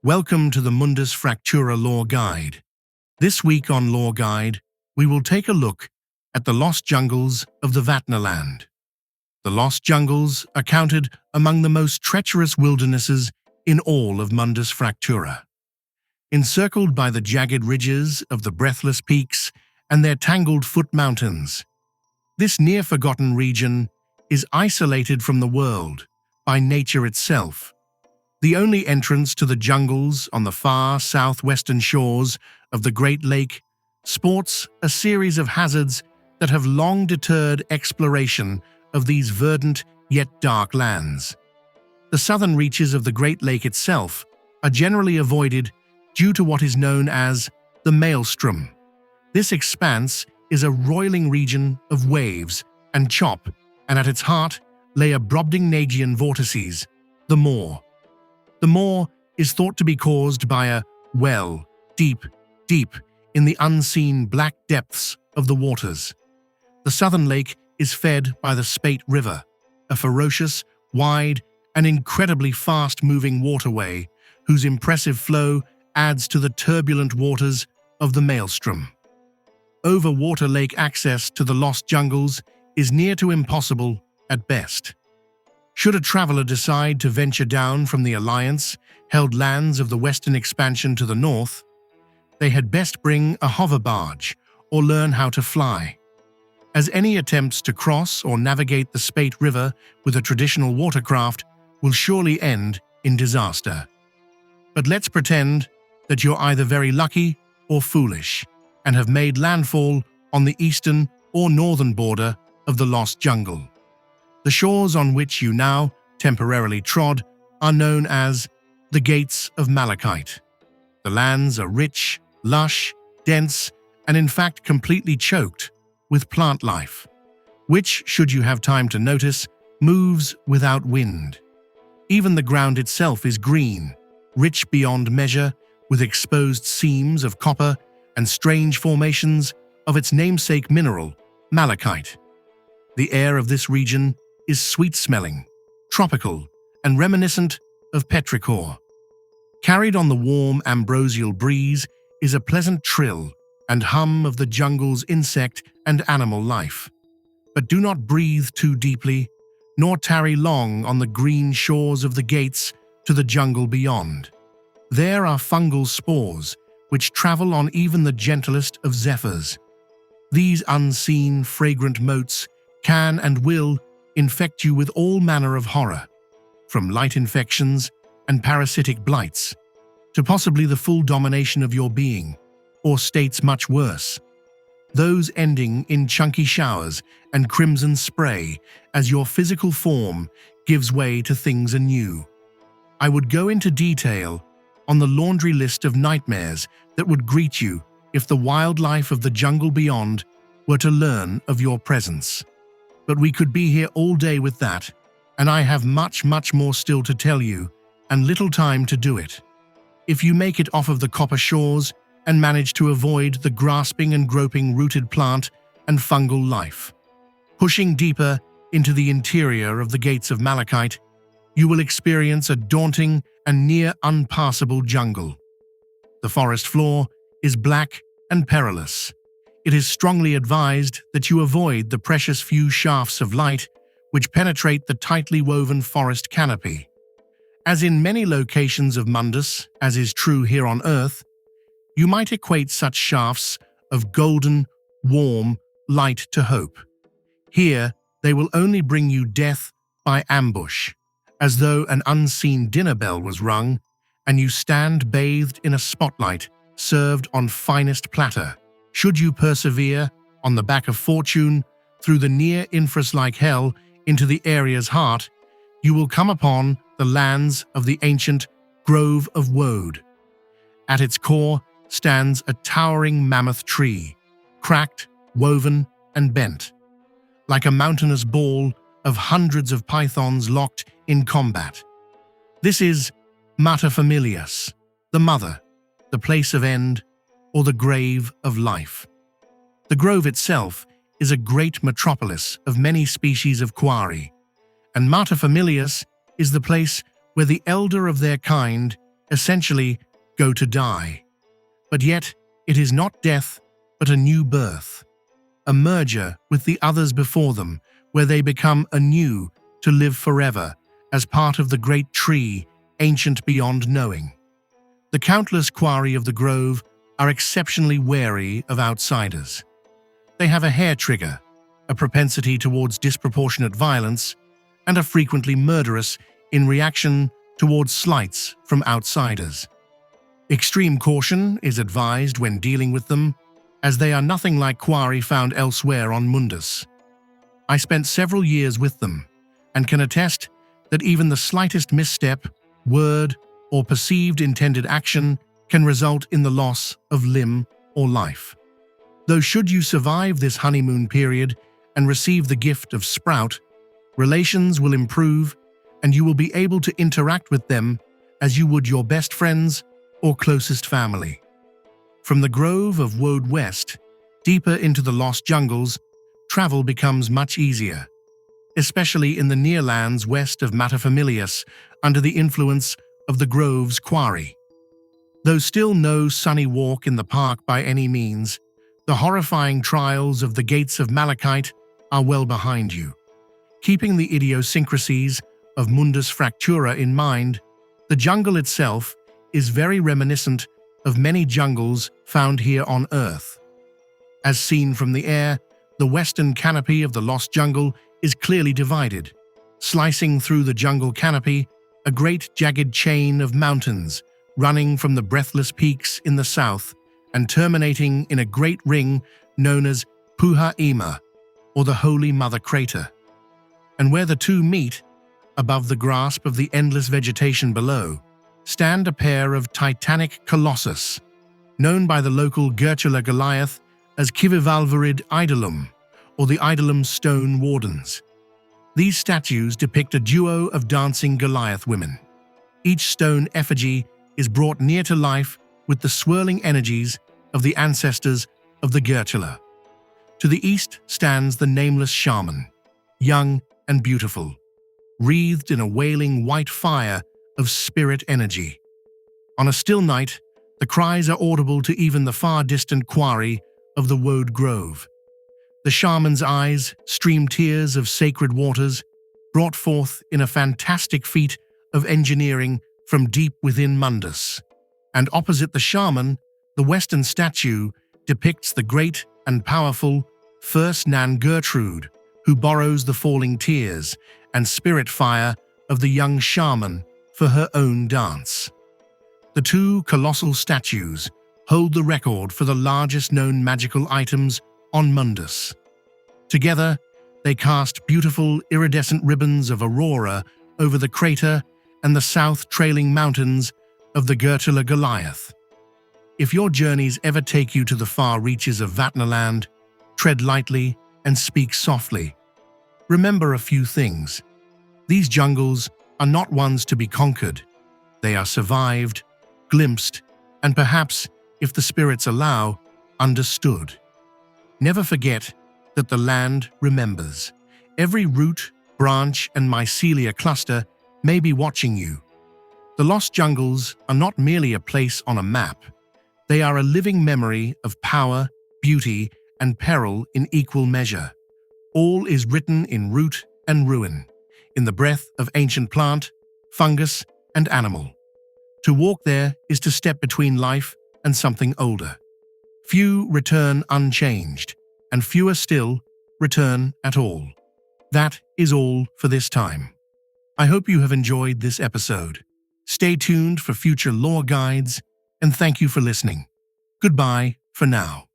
Welcome to the Mundus Fractura Lore Guide. This week on Lore Guide, we will take a look at the lost jungles of the Vatnaland. The lost jungles are counted among the most treacherous wildernesses in all of Mundus Fractura. Encircled by the jagged ridges of the breathless peaks and their tangled foot mountains, this near-forgotten region is isolated from the world by nature itself. The only entrance to the jungles on the far southwestern shores of the Great Lake sports a series of hazards that have long deterred exploration of these verdant yet dark lands. The southern reaches of the Great Lake itself are generally avoided due to what is known as the maelstrom. This expanse is a roiling region of waves and chop, and at its heart lay a Brobdingnagian vortices, the moor. The moor is thought to be caused by a well deep in the unseen black depths of the waters. The southern lake is fed by the Spate River, a ferocious, wide, and incredibly fast-moving waterway whose impressive flow adds to the turbulent waters of the maelstrom. Over-water lake access to the lost jungles is near to impossible at best. Should a traveler decide to venture down from the Alliance-held lands of the western expansion to the north, they had best bring a hover barge or learn how to fly, as any attempts to cross or navigate the Spate River with a traditional watercraft will surely end in disaster. But let's pretend that you're either very lucky or foolish and have made landfall on the eastern or northern border of the lost jungle. The shores on which you now temporarily trod are known as the Gates of Malachite. The lands are rich, lush, dense, and in fact completely choked with plant life, which, should you have time to notice, moves without wind. Even the ground itself is green, rich beyond measure, with exposed seams of copper and strange formations of its namesake mineral, malachite. The air of this region is sweet-smelling, tropical, and reminiscent of petrichor. Carried on the warm ambrosial breeze is a pleasant trill and hum of the jungle's insect and animal life. But do not breathe too deeply, nor tarry long on the green shores of the gates to the jungle beyond. There are fungal spores which travel on even the gentlest of zephyrs. These unseen, fragrant motes can and will infect you with all manner of horror, from light infections and parasitic blights, to possibly the full domination of your being, or states much worse, those ending in chunky showers and crimson spray as your physical form gives way to things anew. I would go into detail on the laundry list of nightmares that would greet you if the wildlife of the jungle beyond were to learn of your presence. But we could be here all day with that, and I have much more still to tell you, and little time to do it. If you make it off of the copper shores and manage to avoid the grasping and groping rooted plant and fungal life, pushing deeper into the interior of the Gates of Malachite, you will experience a daunting and near unpassable jungle. The forest floor is black and perilous. It is strongly advised that you avoid the precious few shafts of light which penetrate the tightly woven forest canopy. As in many locations of Mundus, as is true here on Earth, you might equate such shafts of golden, warm light to hope. Here, they will only bring you death by ambush, as though an unseen dinner bell was rung and you stand bathed in a spotlight served on finest platter. Should you persevere on the back of fortune through the near-infras-like hell into the area's heart, you will come upon the lands of the ancient Grove of Woad. At its core stands a towering mammoth tree, cracked, woven, and bent, like a mountainous ball of hundreds of pythons locked in combat. This is Mater Familias, the mother, the place of end, or the grave of life. The grove itself is a great metropolis of many species of quarry, and Mater Familias is the place where the elder of their kind essentially go to die. But yet, it is not death, but a new birth, a merger with the others before them, where they become anew to live forever as part of the great tree, ancient beyond knowing. The countless quarry of the grove are exceptionally wary of outsiders. They have a hair trigger, a propensity towards disproportionate violence, and are frequently murderous in reaction towards slights from outsiders. Extreme caution is advised when dealing with them, as they are nothing like quarry found elsewhere on Mundus. I spent several years with them, and can attest that even the slightest misstep, word, or perceived intended action can result in the loss of limb or life. Though should you survive this honeymoon period and receive the gift of Sprout, relations will improve and you will be able to interact with them as you would your best friends or closest family. From the grove of Woad West, deeper into the lost jungles, travel becomes much easier, especially in the near lands west of Matafamilius under the influence of the grove's quarry. Though still no sunny walk in the park by any means, the horrifying trials of the Gates of Malachite are well behind you. Keeping the idiosyncrasies of Mundus Fractura in mind, the jungle itself is very reminiscent of many jungles found here on Earth. As seen from the air, the western canopy of the Lost Jungle is clearly divided, slicing through the jungle canopy, a great jagged chain of mountains running from the breathless peaks in the south and terminating in a great ring known as Puha Ima, or the Holy Mother Crater. And where the two meet, above the grasp of the endless vegetation below, stand a pair of titanic colossus, known by the local Gertula Goliath as Kivivalvarid Idolum, or the Idolum Stone Wardens. These statues depict a duo of dancing Goliath women. Each stone effigy is brought near to life with the swirling energies of the ancestors of the Gertula. To the east stands the nameless shaman, young and beautiful, wreathed in a wailing white fire of spirit energy. On a still night, the cries are audible to even the far-distant quarry of the Woad Grove. The shaman's eyes stream tears of sacred waters, brought forth in a fantastic feat of engineering from deep within Mundus. And opposite the shaman, the western statue depicts the great and powerful First Nan Gertrude, who borrows the falling tears and spirit fire of the young shaman for her own dance. The two colossal statues hold the record for the largest known magical items on Mundus. Together, they cast beautiful iridescent ribbons of aurora over the crater and the south-trailing mountains of the Gertula Goliath. If your journeys ever take you to the far reaches of Vatnaland, tread lightly and speak softly. Remember a few things. These jungles are not ones to be conquered. They are survived, glimpsed, and perhaps, if the spirits allow, understood. Never forget that the land remembers. Every root, branch, and mycelia cluster may be watching you. The Lost Jungles are not merely a place on a map. They are a living memory of power, beauty, and peril in equal measure. All is written in root and ruin, in the breath of ancient plant, fungus, and animal. To walk there is to step between life and something older. Few return unchanged, and fewer still return at all. That is all for this time. I hope you have enjoyed this episode. Stay tuned for future lore guides, and thank you for listening. Goodbye for now.